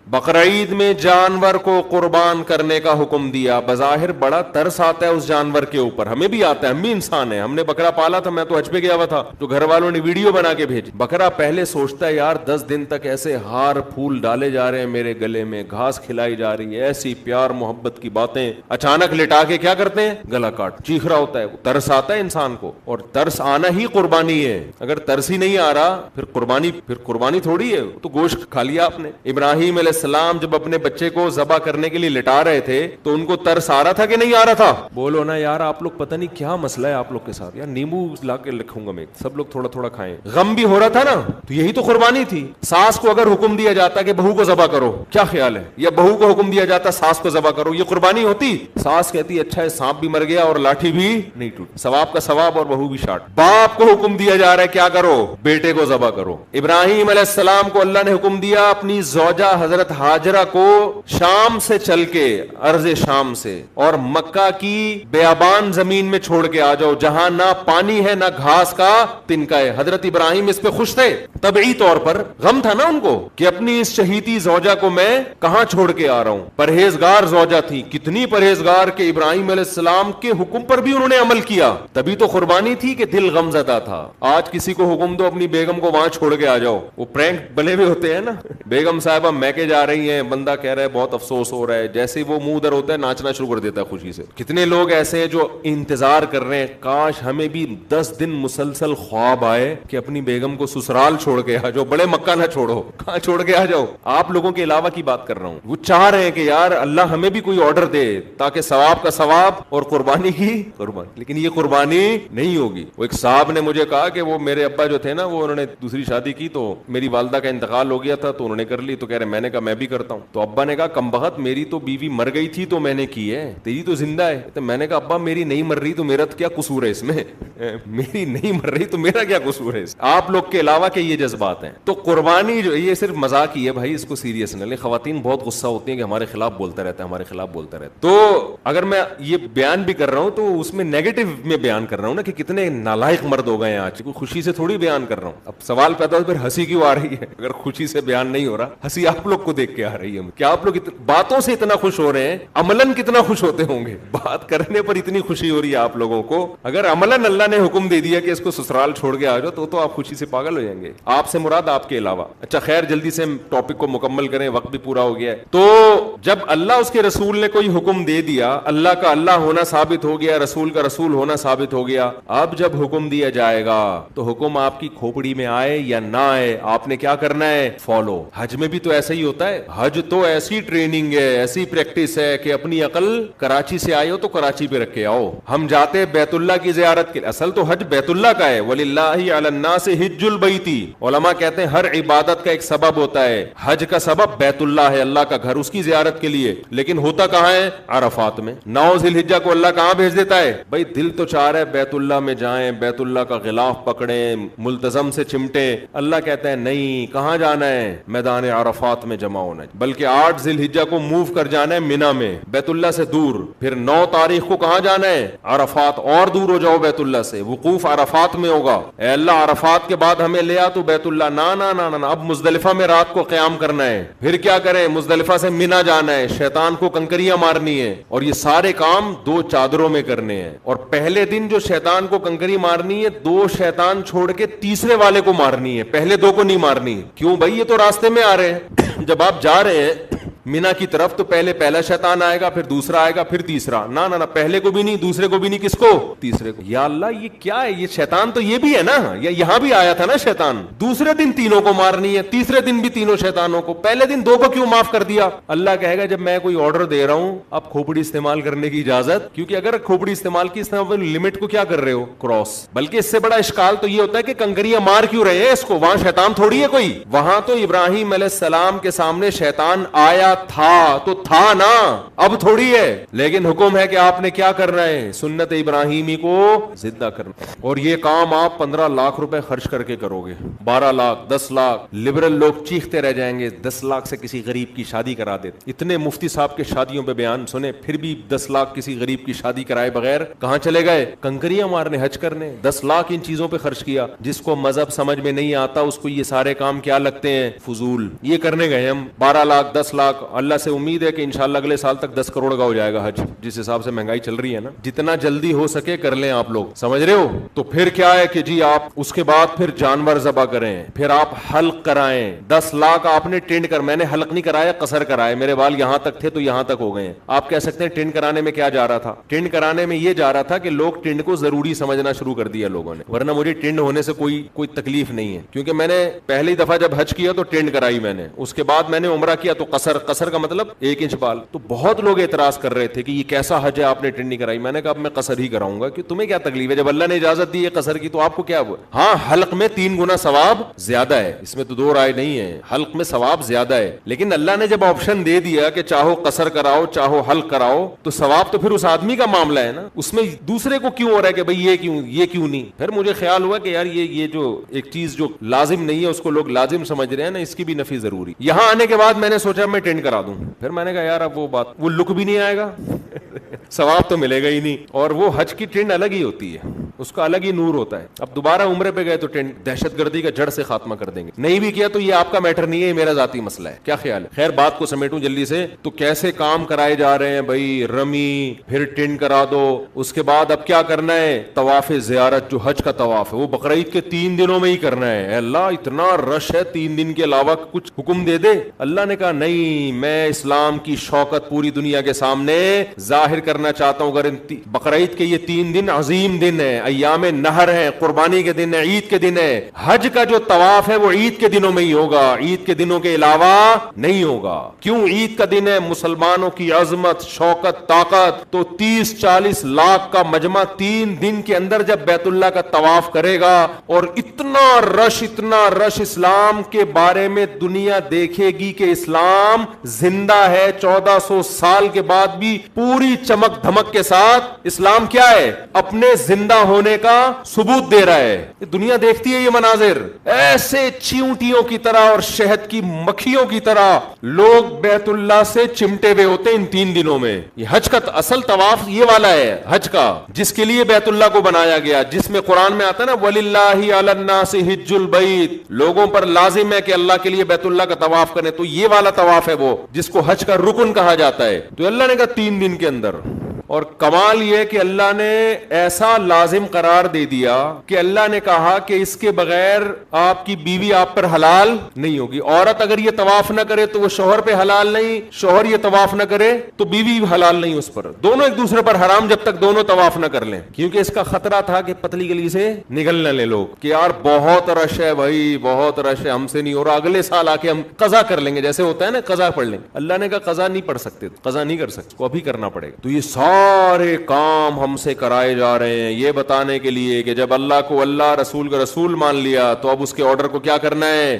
بقرعید میں جانور کو قربان کرنے کا حکم دیا. بظاہر بڑا ترس آتا ہے اس جانور کے اوپر, ہمیں بھی آتا ہے, ہم بھی انسان ہیں, ہم نے بکرا پالا تھا, میں تو حج پہ گیا ہوا تھا, تو گھر والوں نے ویڈیو بنا کے بھیجی. بکرا پہلے سوچتا ہے یار 10 دن تک ایسے ہار پھول ڈالے جا رہے ہیں میرے گلے میں, گھاس کھلائی جا رہی ہے, ایسی پیار محبت کی باتیں, اچانک لٹا کے کیا کرتے ہیں, گلا کاٹ, چیخ رہا ہوتا ہے. ترس آتا ہے انسان کو, اور ترس آنا ہی قربانی ہے. اگر ترس ہی نہیں آ رہا پھر قربانی تھوڑی ہے, تو گوشت کھا لیا آپ نے. ابراہیم علیہ السلام جب اپنے بچے کو ذبح کرنے کے لیے لٹا رہے تھے تو ان کو ترس آ رہا تھا کہ نہیں آ رہا تھا؟ بولو نا یار, آپ لوگ پتہ نہیں کیا مسئلہ ہے آپ لوگ کے ساتھ یار. نیمبو لا کے لکھوں گا میں, سب لوگ تھوڑا تھوڑا کھائیں. غم بھی ہو رہا تھا نا, تو یہی تو قربانی تھی. ساس کو اگر حکم دیا جاتا کہ بہو کو ذبح کرو, کیا خیال ہے, یا بہو کو حکم دیا جاتا ساس کو ذبح کرو, یہ قربانی ہوتی؟ ساس کہتی اچھا ہے سانپ بھی مر گیا اور لاٹھی بھی نہیں ٹوٹ, ثواب کا ثواب اور بہو بھی شاٹ. باپ کو حکم دیا جا رہا ہے کیا کرو, بیٹے کو ذبح کرو. ابراہیم علیہ السلام کو اللہ نے حکم دیا اپنی زوجہ حضرت ہاجرہ کو شام سے چل کے, ارض شام سے, اور مکہ کی بیابان زمین میں چھوڑ کے آ جاؤ جہاں نہ پانی ہے نہ گھاس کا تنکا ہے. حضرت ابراہیم اس پہ خوش تھے, طبعی طور پر غم تھا نا ان کو کہ اپنی اس شہیدی زوجہ کو میں کہاں چھوڑ کے آ رہا ہوں. پرہیزگار زوجہ تھی, کتنی پرہیزگار کہ ابراہیم علیہ السلام کے حکم پر بھی انہوں نے عمل کیا, تبھی تو قربانی تھی کہ دل غم زدہ تھا. آج کسی کو حکم دو اپنی بیگم کو وہاں چھوڑ کے آ جاؤ, وہ پرینک بنے ہوئے ہوتے ہیں نا, بیگم صاحبہ میکے جا رہی ہیں, بندہ کہہ رہا ہے بہت افسوس ہو رہا ہے, جیسے وہ منہ ادھر ہوتا ہے ناچنا شروع کر دیتا ہے خوشی سے. کتنے لوگ ایسے ہیں جو انتظار کر رہے ہیں کاش ہمیں بھی 10 دن مسلسل خواب آئے کہ اپنی بیگم کو سسرال چھوڑ کے آ جاؤ. بڑے مکہ نہ چھوڑو, کہاں چھوڑ کے آ جاؤ, آپ لوگوں کے علاوہ کی بات کر رہا ہوں. وہ چاہ رہے ہیں کہ یار اللہ ہمیں بھی کوئی آرڈر دے تاکہ ثواب کا ثواب اور قربانی کی قربانی, لیکن یہ قربانی نہیں ہوگی. وہ ایک صاحب نے مجھے کہا کہ وہ میرے ابا جو تھے نا, وہ انہوں نے دوسری شادی کی تو میری والدہ کا انتقال ہو گیا تھا تو انہوں نے کر لی, تو کہہ رہے میں نے کہا میں بھی کرتا ہوں. تو ابا نے کہا کم بخت میری تو بیوی مر گئی تھی تو میں نے کی ہے, تیری تو زندہ ہے. تو میں نے کہا ابا میری نہیں مر رہی تو میرا کیا قصور ہے اس میں, میری نہیں مر رہی تو میرا کیا قصور ہے. آپ لوگ کے علاوہ کہ یہ جذبات ہیں. تو قربانی جو یہ صرف مذاق ہی ہے بھائی, اس کو سیریس نہ لیں. خواتین بہت غصہ ہوتی ہیں کہ ہمارے خلاف بولتا رہتا ہے, ہمارے خلاف بولتا رہتا ہے. تو اگر میں یہ بیان بھی کر رہا ہوں تو اس میں نیگیٹو میں بیان کر رہا ہوں نا, کہ کتنے نالائق مرد ہو گئے ہیں آج. خوشی سے تھوڑی بیان کر رہا ہوں. اب سوال پیدا ہو پھر ہنسی کیوں آ رہی ہے؟ اگر خوشی سے بیان نہیں ہو رہا, ہنسی آپ لوگ کو دیکھ کے آ رہی ہے. کیا آپ لوگ باتوں سے اتنا خوش ہو رہے ہیں, عملاً کتنا خوش ہوتے ہوں گے؟ بات کرنے پر اتنی خوشی ہو رہی ہے آپ لوگوں کو, اگر عملاً اللہ نے حکم دے دیا کہ اس کو سسرال چھوڑ کے آ جاؤ تو آپ خوشی سے پاگل ہو جائیں گے. آپ سے مراد آپ کے علاوہ. اچھا خیر, جلدی سے ٹاپک کو مکمل کریں, وقت بھی پورا ہو گیا ہے. تو جب اللہ اس کے رسول نے کوئی حکم دے دیا, اللہ کا اللہ ہونا ثابت ہو گیا, رسول کا رسول ہونا ثابت ہو گیا. اب جب حکم دیا جائے گا تو حکم آپ کی کھوپڑی میں آئے یا نہ آئے, آپ نے کیا کرنا ہے, فالو. حج میں بھی تو ایسا ہی ہوتا ہے. حج تو ایسی ٹریننگ ہے, ایسی پریکٹس ہے کہ اپنی عقل کراچی سے آئے ہو تو کراچی پہ رکھ کے آؤ. ہم جاتے بیت اللہ کی زیارت کے, اصل تو حج بیت اللہ کا ہے. وَلِلَّهِ عَلَى النَّاسِ حِجُّ الْبَيْتِ, علماء کہتے ہیں ہر عبادت کا ایک سبب ہوتا ہے. حج کا سبب بیت اللہ ہے, اللہ کا گھر, اس کی زیارت کے لیے. لیکن ہوتا کہاں ہے؟ عرفات میں. 9 ذی الحجہ کو اللہ کہاں بھیج دیتا ہے؟ بھائی دل تو چاہ رہا ہے بیت اللہ میں جائیں, بیت اللہ کا غلاف پکڑیں, ملتزم سے چمٹیں. اللہ کہتا ہے نہیں, کہاں جانا ہے؟ میدان عرفات میں جمع ہونا ہے. بلکہ 8 ذی الحجہ کو موو کر جانا ہے مینا میں, بیت اللہ سے دور. پھر 9 تاریخ کو کہاں جانا ہے؟ عرفات, اور دور ہو جاؤ بیت اللہ سے, وقوف عرفات میں ہوگا. اے اللہ عرفات کے بعد ہمیں لے آ تو بیت اللہ, نا نا نا نا, اب مزدلفہ میں رات کو قیام کرنا ہے. پھر کیا کریں؟ مزدلفہ سے مینا جانا ہے, شیطان کو کنکریاں مارنی ہے. اور یہ سارے کام 2 چادروں میں کرنے ہیں. اور پہلے دن جو شیطان کو کنکری مارنی ہے, 2 شیطان چھوڑ کے تیسرے والے کو مارنی ہے, پہلے 2 کو نہیں مارنی. کیوں بھائی؟ یہ تو راستے میں آ رہے ہیں. جب آپ جا رہے ہیں مینا کی طرف تو پہلے پہلا شیطان آئے گا, پھر دوسرا آئے گا, پھر تیسرا. نہ نہ نہ, پہلے کو بھی نہیں, دوسرے کو بھی نہیں, کس کو؟ تیسرے کو. یا اللہ یہ کیا ہے؟ یہ شیطان تو یہ بھی ہے نا, یہاں بھی آیا تھا نا شیطان. دوسرے دن تینوں کو مارنی ہے, تیسرے دن بھی تینوں شیطانوں کو. پہلے دن 2 کو کیوں معاف کر دیا؟ اللہ کہے گا جب میں کوئی آرڈر دے رہا ہوں اب کھوپڑی استعمال کرنے کی اجازت, کیونکہ اگر کھوپڑی استعمال کی, اس طرح لمٹ کو کیا کر رہے ہو؟ کراس. بلکہ اس سے بڑا اشکال تو یہ ہوتا ہے کہ کنکریاں مار کیوں رہے ہیں اس کو؟ وہاں شیطان تھوڑی ہے کوئی. وہاں تو ابراہیم علیہ السلام کے سامنے شیطان آیا تھا تو تھا نا, اب تھوڑی ہے. لیکن حکم ہے کہ آپ نے کیا کرنا ہے, سنت ابراہیمی کو زندہ کرنا. اور یہ کام آپ 15 لاکھ روپے خرچ کر کے کرو گے, 12 لاکھ 10 لاکھ, لبرل لوگ چیختے رہ جائیں گے 10 لاکھ سے کسی غریب کی شادی کرا دے. اتنے مفتی صاحب کے شادیوں پہ بیان سنے, پھر بھی 10 لاکھ کسی غریب کی شادی کرائے بغیر کہاں چلے گئے, کنکریاں مارنے, حج کرنے. 10 لاکھ ان چیزوں پہ خرچ کیا. جس کو مذہب سمجھ میں نہیں آتا اس کو یہ سارے کام کیا لگتے ہیں, فضول. یہ کرنے گئے ہم 12 لاکھ 10 لاکھ. اللہ سے امید ہے کہ انشاءاللہ اگلے سال تک 10 کروڑ کا ہو جائے گا حج, جس حساب سے مہنگائی چل رہی ہے نا. جتنا جلدی ہو سکے کر لیں آپ لوگ, سمجھ رہے ہو. تو پھر کیا ہے کہ جی آپ اس کے بعد پھر جانور ذبح کریں, پھر آپ حلق کرائیں. 10 لاکھ آپ نے ٹینڈ کر, میں نے حلق نہیں کرایا, قصر کرائے. میرے بال یہاں تک تھے تو یہاں تک ہو گئے ہیں. آپ کہہ سکتے ہیں ٹینڈ کرانے میں کیا جا رہا تھا, ٹینڈ کرانے میں یہ جا رہا تھا کہ لوگ ٹینڈ کو ضروری سمجھنا شروع کر دیا لوگوں نے, ورنہ مجھے ٹینڈ ہونے سے کوئی تکلیف نہیں ہے, کیونکہ میں نے پہلی دفعہ جب حج کیا تو ٹینڈ کرائی میں نے, اس کے بعد میں نے عمرہ کیا تو قصر کا مطلب 1 انچ بال. تو بہت لوگ اعتراض کر رہے تھے کہ یہ کیسا حج ہے, آپ نے ٹینڈ نہیں کرائی. میں نے کہا اب میں قصر ہی کراؤں گا, کہ تمہیں کیا تکلیف ہے, جب اللہ نے اجازت دی ہے قصر کی تو آپ کو کیا ہوا. ہاں حلق میں 3 گنا ثواب زیادہ ہے, اس میں تو 2 رائے نہیں ہے, حلق میں ثواب زیادہ ہے. لیکن اللہ نے جب آپشن دے دیا کہ چاہو قصر کراؤ چاہو حلق کراؤ, تو ثواب تو پھر اس آدمی کا معاملہ ہے نا, اس میں دوسرے کو کیوں ہو رہا ہے کہ بھئی یہ کیوں نہیں. پھر مجھے خیال ہوا کہ یار یہ جو ایک چیز جو لازم نہیں ہے اس کو لوگ لازم سمجھ رہے ہیں نا, اس کی بھی نفی ضروری. یہاں آنے کے بعد میں نے سوچا میں ٹینڈ کرا دوں, پھر میں نے کہا یار اب وہ لک بھی نہیں آئے گا, ثواب تو ملے گا ہی نہیں. اور وہ حج کی ٹینڈ الگ ہی ہوتی ہے, اس کا الگ ہی نور ہوتا ہے. اب دوبارہ عمرے پہ گئے تو دہشت گردی کا جڑ سے خاتمہ کر دیں گے. نہیں بھی کیا تو یہ آپ کا میٹر نہیں ہے, یہ میرا ذاتی مسئلہ ہے. کیا خیال ہے. خیر بات کو سمیٹوں جلدی سے. تو کیسے کام کرائے جا رہے ہیں بھائی, رمی, پھر ٹینڈ کرا دو, اس کے بعد اب کیا کرنا ہے, طواف زیارت جو حج کا طواف ہے وہ بقرعید کے 3 دنوں میں ہی کرنا ہے. اے اللہ اتنا رش ہے, 3 دن کے علاوہ کچھ حکم دے دے. اللہ نے کہا نہیں, میں اسلام کی شوکت پوری دنیا کے سامنے ظاہر کرنا چاہتا ہوں. اگر بقرعید کے یہ 3 دن عظیم دن ہے, ایام نہر ہے, قربانی کے دن ہے, عید کے دن ہے. حج کا جو طواف ہے وہ عید کے دنوں میں ہی ہوگا, عید کے دنوں کے علاوہ نہیں ہوگا. کیوں, عید کا دن ہے, مسلمانوں کی عظمت شوکت طاقت. تو 30-40 لاکھ کا مجمع 3 دن کے اندر جب بیت اللہ کا طواف کرے گا, اور اتنا رش اسلام کے بارے میں دنیا دیکھے گی کہ اسلام زندہ ہے, 1400 سال کے بعد بھی پوری چمک دھمک کے ساتھ اسلام کیا ہے, اپنے زندہ ہونے کا ثبوت دے رہا ہے. دنیا دیکھتی ہے یہ مناظر, ایسے چیونٹیوں کی طرح اور شہد کی مکھیوں کی طرح لوگ بیت اللہ سے چمٹے ہوئے ہوتے ہیں ان 3 دنوں میں. یہ حج کا اصل طواف یہ والا ہے حج کا, جس کے لیے بیت اللہ کو بنایا گیا, جس میں قرآن میں آتا ہے نا وَلِلَّهِ عَلَى النَّاسِ حِجُّ الْبَيْتِ, لوگوں پر لازم ہے کہ اللہ کے لیے بیت اللہ کا طواف کریں. تو یہ والا طواف ہے وہ جس کو حج کا رکن کہا جاتا ہے. تو اللہ نے کہا 3 دن کے اندر. اور کمال یہ کہ اللہ نے ایسا لازم قرار دے دیا کہ اللہ نے کہا کہ اس کے بغیر آپ کی بیوی آپ پر حلال نہیں ہوگی. عورت اگر یہ طواف نہ کرے تو وہ شوہر پہ حلال نہیں, شوہر یہ طواف نہ کرے تو بیوی حلال نہیں اس پر. دونوں ایک دوسرے پر حرام جب تک دونوں طواف نہ کر لیں, کیونکہ اس کا خطرہ تھا کہ پتلی گلی سے نکل نہ لے لوگ کہ یار بہت رش ہے بھائی, بہت رش ہے, ہم سے نہیں ہو رہا, اگلے سال آ کے ہم قضا کر لیں گے, جیسے ہوتا ہے نا قضا پڑھ لیں. اللہ نے کہا قضا نہیں پڑھ سکتے, قضا نہیں کر سکتے, کو ابھی کرنا پڑے گا. تو یہ سارے کام ہم سے کرائے جا رہے ہیں یہ بتانے کے لیے کہ جب اللہ کو اللہ, رسول کا رسول مان لیا تو اب اس کے آرڈر کو کیا کرنا ہے,